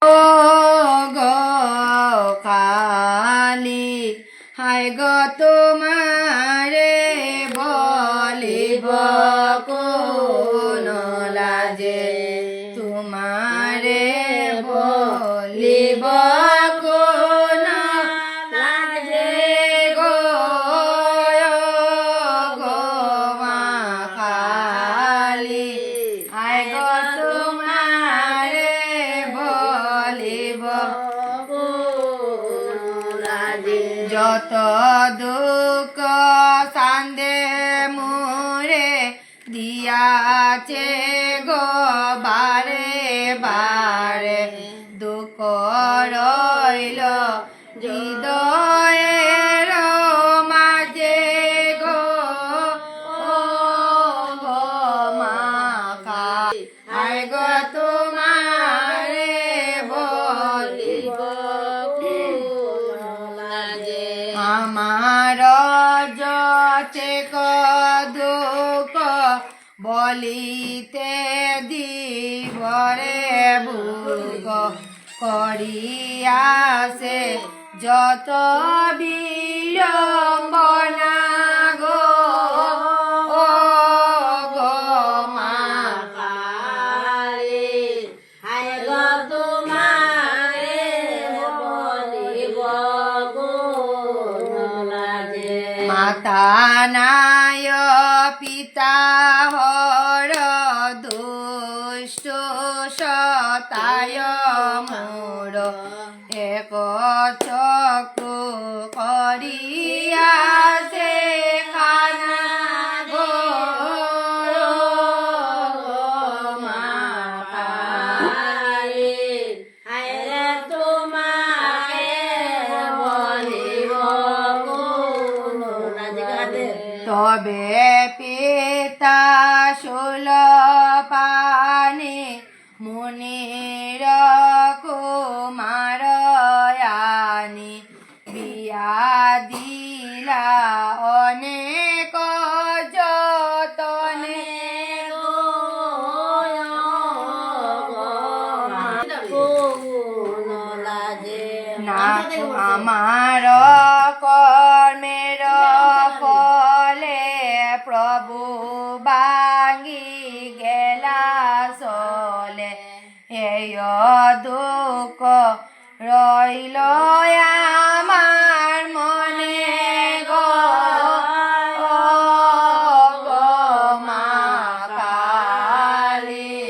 ও গো কালী, হায় গো তোমারে বলিব কোন লাজে, তোমারে বলিব কোন লাজে গো গো মা কালী, হায় গো তোমারে বলিব যত দুঃখ সান্দে মোরে দিয়াছে গো বারে বারে, দুঃখ রইল হৃদয়ের মাঝে গো গো মা কালী, হায় গো তোমারে বলিব আমার যতে দুঃখ বলিতে দিবরে বুক করিয়াছে যত বিড়ম্বনা গো গো মা কালী, হায় গো তোমারে বলিব মাতা নায় পিতা হর দুষ্ট সতায় মোর, এক চক্র করিয়াছে খানা গো মা কালী, হায় তোমারে বলিব তবে পিতা শূল পানে মুনির কুমার আনি, বিয়া দিলা অনেক যতনে না আমার কর্মের ফলে প্রভু বাঙ্গি গেলা চলে, এই দুঃখ রইল আমার মনে গো গো মা কালী,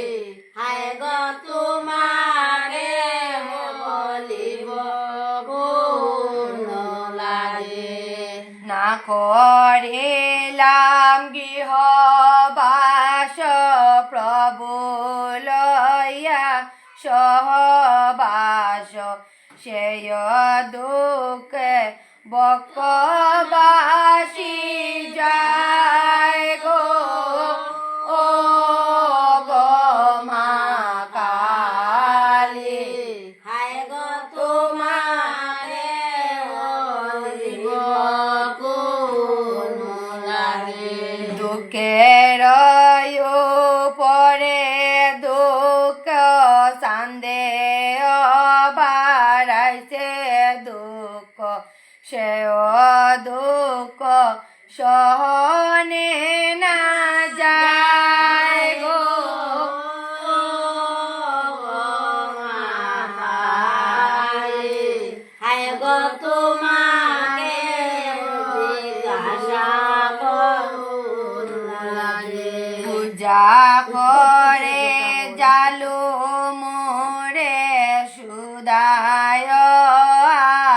হায় গো তোমারে বলিব না করিলাম গৃহবাস প্রভু লইয়া সহবাস, সেই দুঃখে বকবাসী যায় গো গো মা কালী, হায় গো তোমারে বলিব দুঃখের পরে দুঃখ সান্দে বাড়াইছে দুঃখ, সে দুঃখ সহনে না যায় গো হায় গো তোমারে পূজা করে জালু মোরে সুদায়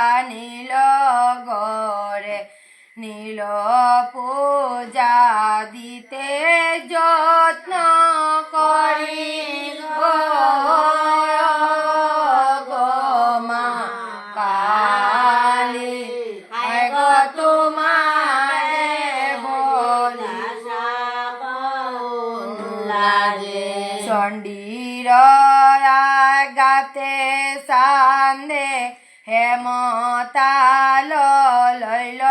আনিল গরে, নীল পূজা দিতে যত্ন করি গো মা কালী, হায় গো তোমারে বলিব চণ্ডীর গাতে সান্দে হেমতাল লইল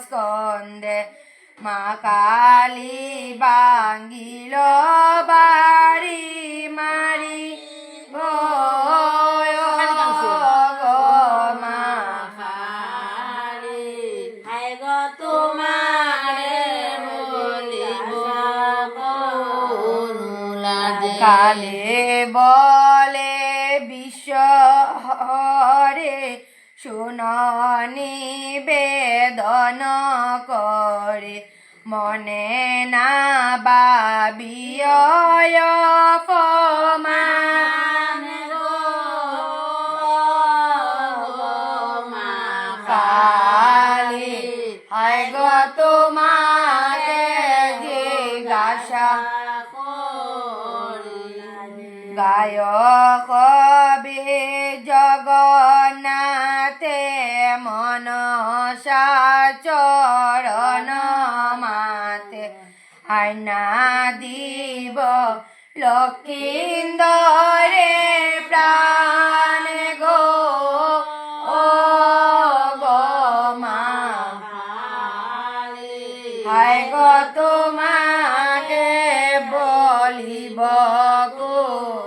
স্কন্দে, মা কালী বাঙ্গিল বাড়ি মারি গো কালে বলে বিশ্বরে শুননি বেদন করে মনে না বাবিয় অপমান কালি হায় গো তোমাকে জিজ্ঞাসা গায়ক কবি জগন্নাথে মনসা চরণ মাতে আইনা দিব লক্ষিন্দরে প্রাণ গো ও গো মা হায় গো তোমাকে বলিব গো